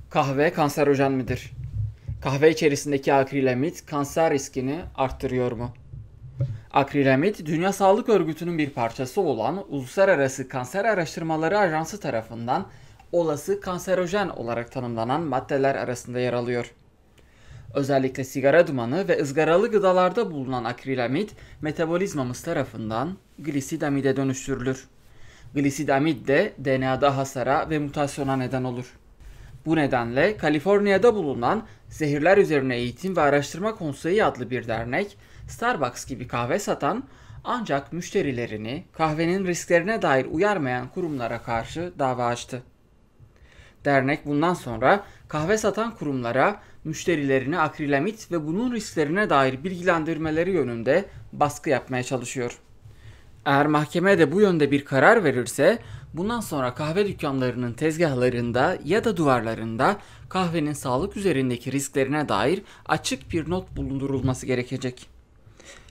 Kahve kanserojen midir? Kahve içerisindeki akrilamit kanser riskini arttırıyor mu? Akrilamit, Dünya Sağlık Örgütü'nün bir parçası olan Uluslararası Kanser Araştırmaları Ajansı tarafından olası kanserojen olarak tanımlanan maddeler arasında yer alıyor. Özellikle sigara dumanı ve ızgaralı gıdalarda bulunan akrilamit, metabolizmamız tarafından glisidamide dönüştürülür. Glisidamid de DNA'da hasara ve mutasyona neden olur. Bu nedenle Kaliforniya'da bulunan Zehirler Üzerine Eğitim ve Araştırma Konseyi adlı bir dernek, Starbucks gibi kahve satan ancak müşterilerini kahvenin risklerine dair uyarmayan kurumlara karşı dava açtı. Dernek bundan sonra kahve satan kurumlara müşterilerini akrilamit ve bunun risklerine dair bilgilendirmeleri yönünde baskı yapmaya çalışıyor. Eğer mahkeme de bu yönde bir karar verirse, bundan sonra kahve dükkanlarının tezgahlarında ya da duvarlarında kahvenin sağlık üzerindeki risklerine dair açık bir not bulundurulması gerekecek.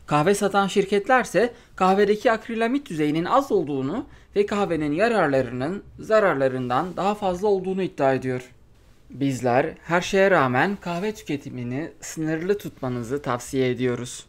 Kahve satan şirketlerse kahvedeki akrilamit düzeyinin az olduğunu ve kahvenin yararlarının zararlarından daha fazla olduğunu iddia ediyor. Bizler her şeye rağmen kahve tüketimini sınırlı tutmanızı tavsiye ediyoruz.